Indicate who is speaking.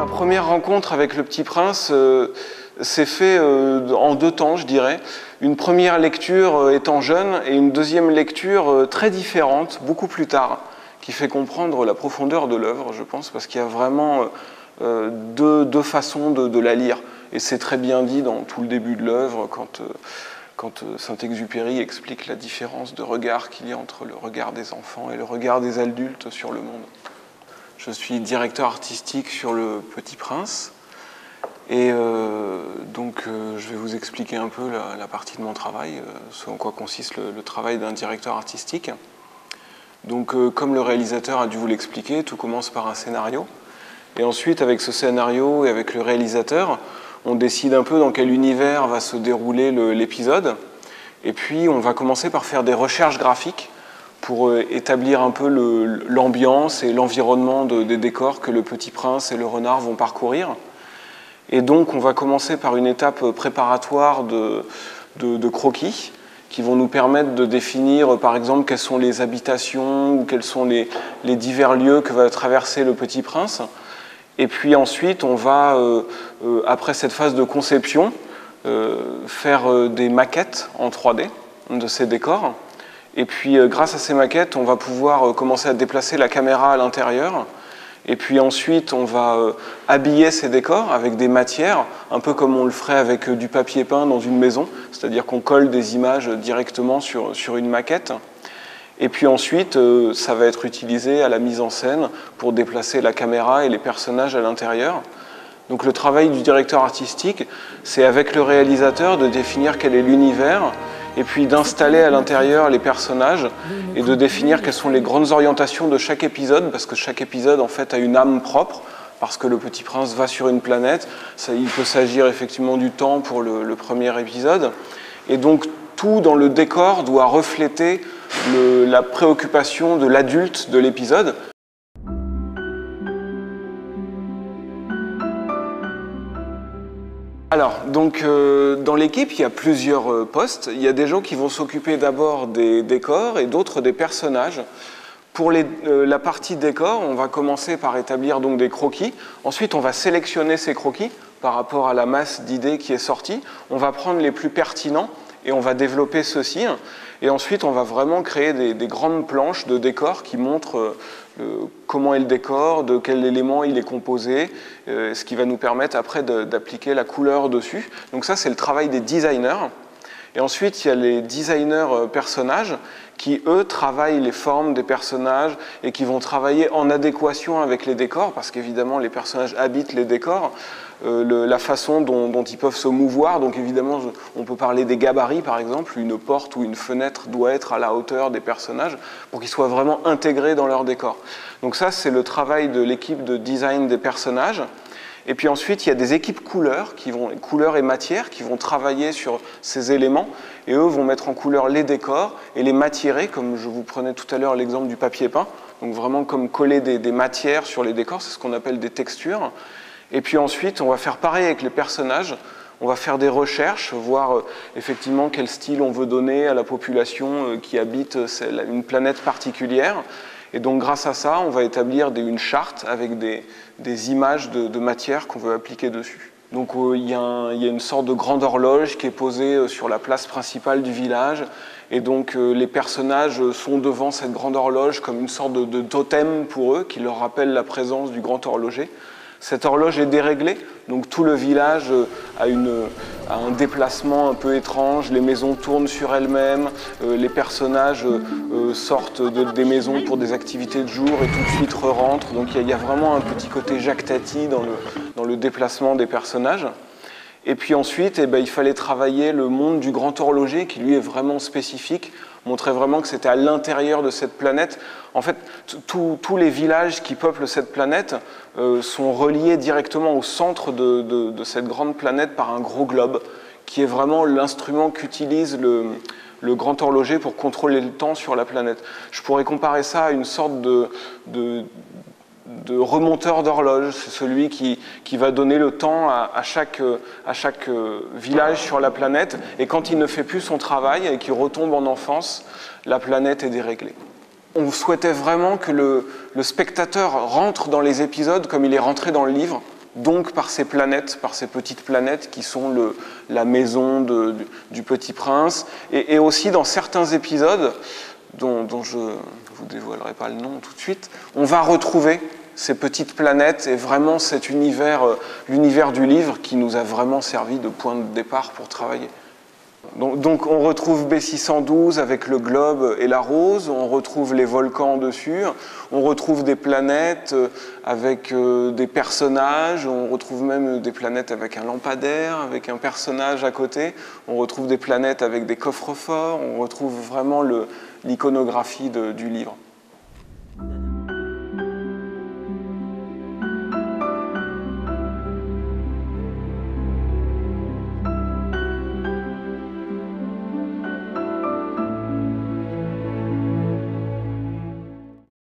Speaker 1: Ma première rencontre avec Le Petit Prince s'est fait en 2 temps, je dirais. Une première lecture étant jeune et une deuxième lecture très différente, beaucoup plus tard, qui fait comprendre la profondeur de l'œuvre, je pense, parce qu'il y a vraiment deux façons de la lire. Et c'est très bien dit dans tout le début de l'œuvre, quand Saint-Exupéry explique la différence de regard qu'il y a entre le regard des enfants et le regard des adultes sur le monde. Je suis directeur artistique sur Le Petit Prince et je vais vous expliquer un peu la partie de mon travail, ce en quoi consiste le travail d'un directeur artistique. Donc comme le réalisateur a dû vous l'expliquer, tout commence par un scénario et ensuite avec ce scénario et avec le réalisateur, on décide un peu dans quel univers va se dérouler l'épisode et puis on va commencer par faire des recherches graphiques pour établir un peu l'ambiance et l'environnement des décors que le Petit Prince et le renard vont parcourir. Et donc on va commencer par une étape préparatoire de croquis qui vont nous permettre de définir par exemple quelles sont les habitations ou quels sont les divers lieux que va traverser le Petit Prince. Et puis ensuite on va, après cette phase de conception, faire des maquettes en 3D de ces décors. Et puis grâce à ces maquettes, on va pouvoir commencer à déplacer la caméra à l'intérieur. Et puis ensuite, on va habiller ces décors avec des matières, un peu comme on le ferait avec du papier peint dans une maison, c'est-à-dire qu'on colle des images directement sur une maquette. Et puis ensuite, ça va être utilisé à la mise en scène pour déplacer la caméra et les personnages à l'intérieur. Donc le travail du directeur artistique, c'est avec le réalisateur de définir quel est l'univers, et puis d'installer à l'intérieur les personnages et de définir quelles sont les grandes orientations de chaque épisode, parce que chaque épisode en fait a une âme propre, parce que le Petit Prince va sur une planète, il peut s'agir effectivement du temps pour le premier épisode, et donc tout dans le décor doit refléter la préoccupation de l'adulte de l'épisode. Alors, donc, dans l'équipe, il y a plusieurs postes. Il y a des gens qui vont s'occuper d'abord des décors et d'autres des personnages. Pour la partie décor, on va commencer par établir donc des croquis. Ensuite, on va sélectionner ces croquis par rapport à la masse d'idées qui est sortie. On va prendre les plus pertinents et on va développer ceux-ci. Et ensuite, on va vraiment créer des grandes planches de décor qui montrent comment est le décor, de quels éléments il est composé, ce qui va nous permettre après d'appliquer la couleur dessus. Donc ça, c'est le travail des designers. Et ensuite, il y a les designers personnages qui, eux, travaillent les formes des personnages et qui vont travailler en adéquation avec les décors, parce qu'évidemment, les personnages habitent les décors, la façon dont ils peuvent se mouvoir. Donc évidemment, on peut parler des gabarits, par exemple. Une porte ou une fenêtre doit être à la hauteur des personnages pour qu'ils soient vraiment intégrés dans leur décor. Donc ça, c'est le travail de l'équipe de design des personnages. Et puis ensuite, il y a des équipes couleurs et matières qui vont travailler sur ces éléments et eux vont mettre en couleur les décors et les matiérer, comme je vous prenais tout à l'heure l'exemple du papier peint. Donc vraiment comme coller des matières sur les décors, c'est ce qu'on appelle des textures. Et puis ensuite, on va faire pareil avec les personnages. On va faire des recherches, voir effectivement quel style on veut donner à la population qui habite une planète particulière. Et donc grâce à ça, on va établir une charte avec des images de matière qu'on veut appliquer dessus. Donc il y a une sorte de grande horloge qui est posée sur la place principale du village. Et donc les personnages sont devant cette grande horloge comme une sorte de totem pour eux qui leur rappelle la présence du grand horloger. Cette horloge est déréglée, donc tout le village a un déplacement un peu étrange, les maisons tournent sur elles-mêmes, les personnages sortent des maisons pour des activités de jour et tout de suite re-rentrent. Donc il y a vraiment un petit côté Jacques Tati dans le déplacement des personnages. Et puis ensuite, il fallait travailler le monde du grand horloger qui lui est vraiment spécifique, montrer vraiment que c'était à l'intérieur de cette planète. En fait, tous les villages qui peuplent cette planète sont reliés directement au centre de cette grande planète par un gros globe, qui est vraiment l'instrument qu'utilise le grand horloger pour contrôler le temps sur la planète. Je pourrais comparer ça à une sorte de remonteur d'horloge, c'est celui qui va donner le temps à chaque village sur la planète, et quand il ne fait plus son travail et qu'il retombe en enfance, la planète est déréglée. On souhaitait vraiment que le spectateur rentre dans les épisodes comme il est rentré dans le livre, donc par ces planètes, par ces petites planètes qui sont la maison du Petit Prince, et aussi dans certains épisodes, dont je ne vous dévoilerai pas le nom tout de suite, on va retrouver ces petites planètes et vraiment cet univers, l'univers du livre qui nous a vraiment servi de point de départ pour travailler. Donc on retrouve B612 avec le globe et la rose, on retrouve les volcans dessus, on retrouve des planètes avec des personnages, on retrouve même des planètes avec un lampadaire, avec un personnage à côté, on retrouve des planètes avec des coffres-forts, on retrouve vraiment l'iconographie du livre.